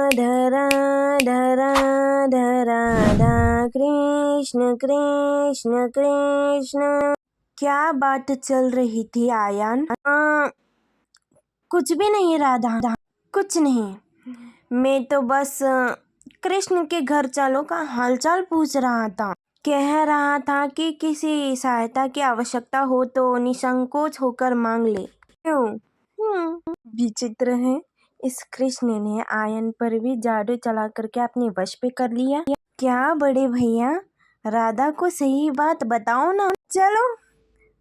धरा धरा धरा धा कृष्ण कृष्ण कृष्ण। क्या बात चल रही थी आयन? कुछ भी नहीं राधा, कुछ नहीं। मैं तो बस कृष्ण के घर चलो का हालचाल पूछ रहा था। कह रहा था कि किसी सहायता की आवश्यकता हो तो निसंकोच होकर मांग ले। क्यों? विचित्र है, इस कृष्ण ने आयन पर भी जादू चला करके अपने वश पे कर लिया। क्या बड़े भैया, राधा को सही बात बताओ ना। चलो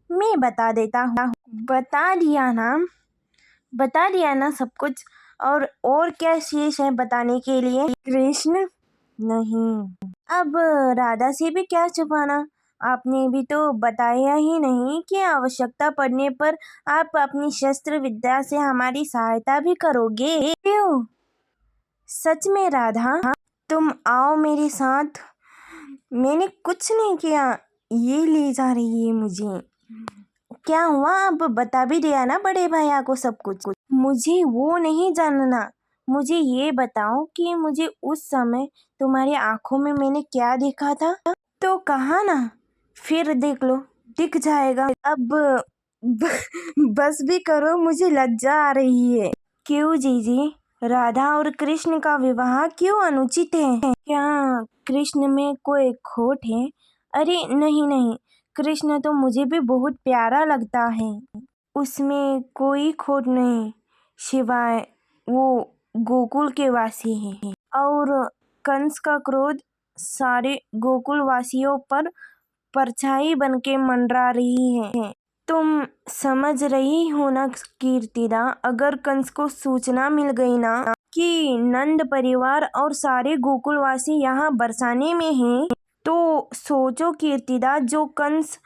मैं बता देता हूँ। बता दिया ना सब कुछ। और क्या शेष है बताने के लिए? कृष्ण नहीं, अब राधा से भी क्या छुपाना। आपने भी तो बताया ही नहीं कि आवश्यकता पड़ने पर आप अपनी शस्त्र विद्या से हमारी सहायता भी करोगे। क्यों? सच में राधा, तुम आओ मेरे साथ। मैंने कुछ नहीं किया, ये ले जा रही है मुझे। क्या हुआ? अब बता भी दिया ना बड़े भैया को सब कुछ। मुझे वो नहीं जानना, मुझे ये बताओ कि मुझे उस समय तुम्हारी आंखों में मैंने क्या देखा था। तो कहा ना, फिर देख लो, दिख जाएगा। अब बस भी करो, मुझे लज्जा आ रही है। क्यों जीजी, राधा और कृष्ण का विवाह क्यों अनुचित है? क्या कृष्ण में कोई खोट है? अरे नहीं नहीं, कृष्ण तो मुझे भी बहुत प्यारा लगता है। उसमें कोई खोट नहीं, शिवाय वो गोकुल के वासी हैं और कंस का क्रोध सारे गोकुल वासियों पर परछाई बन के मंडरा रही है। तुम समझ रही हो ना कीर्तिदा, अगर कंस को सूचना मिल गई ना कि नंद परिवार और सारे गोकुलवासी यहाँ बरसाने में हैं, तो सोचो कीर्तिदा, जो कंस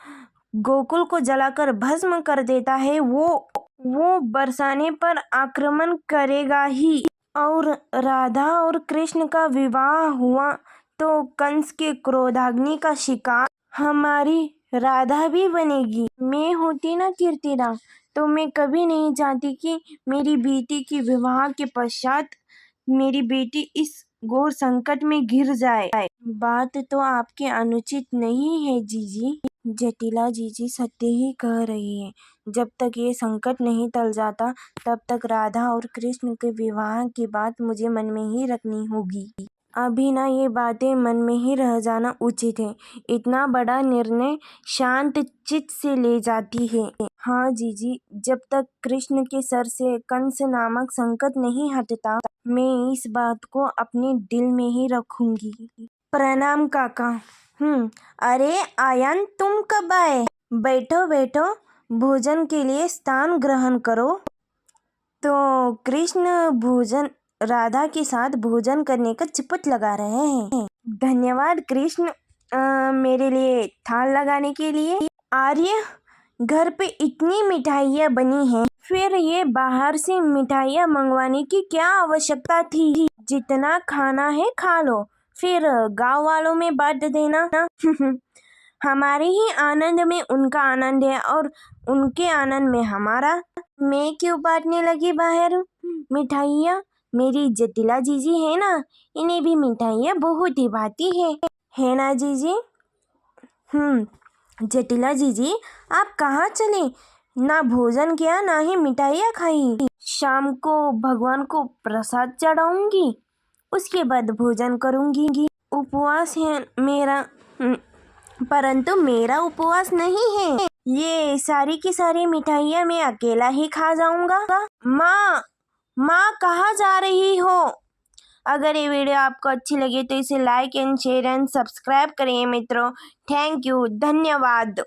गोकुल को जलाकर भस्म कर देता है वो बरसाने पर आक्रमण करेगा ही। और राधा और कृष्ण का विवाह हुआ तो कंस के क्रोधाग्नि का शिकार हमारी राधा भी बनेगी। मैं होती ना कीर्तिदा, तो मैं कभी नहीं चाहती कि मेरी बेटी के विवाह के पश्चात मेरी बेटी इस घोर संकट में घिर जाए। बात तो आपकी अनुचित नहीं है जीजी। जटिला जीजी सत्य ही कह रही है। जब तक ये संकट नहीं टल जाता तब तक राधा और कृष्ण के विवाह की बात मुझे मन में ही रखनी होगी। अभी ना ये बातें मन में ही रह जाना उचित है। इतना बड़ा निर्णय शांत चित्त से ले जाती है। हाँ जीजी, जब तक कृष्ण के सर से कंस नामक संकट नहीं हटता, मैं इस बात को अपने दिल में ही रखूंगी। प्रणाम काका। अरे आयन, तुम कब आए? बैठो बैठो, भोजन के लिए स्थान ग्रहण करो। तो कृष्ण राधा के साथ भोजन करने का चिपट लगा रहे हैं। धन्यवाद कृष्ण, मेरे लिए थाल लगाने के लिए। आर्य, घर पे इतनी मिठाइयाँ बनी हैं, फिर ये बाहर से मिठाइयाँ मंगवाने की क्या आवश्यकता थी? जितना खाना है खा लो, फिर गांव वालों में बांट देना। हमारे ही आनंद में उनका आनंद है और उनके आनंद में हमारा। मैं क्यों बांटने लगी बाहर मिठाइयाँ? मेरी जटिला जीजी है ना, इन्हें भी मिठाइयाँ बहुत ही भाती है ना जीजी? जटिला जीजी, आप कहाँ चले? ना भोजन किया ना ही मिठाइयाँ खाई। शाम को भगवान को प्रसाद चढ़ाऊंगी, उसके बाद भोजन करूंगी। उपवास है मेरा, परंतु मेरा उपवास नहीं है। ये सारी की सारी मिठाइयाँ मैं अकेला ही खा जाऊंगा। माँ कहाँ जा रही हो? अगर ये वीडियो आपको अच्छी लगी तो इसे like and share and subscribe करिए मित्रों। थैंक यू, धन्यवाद।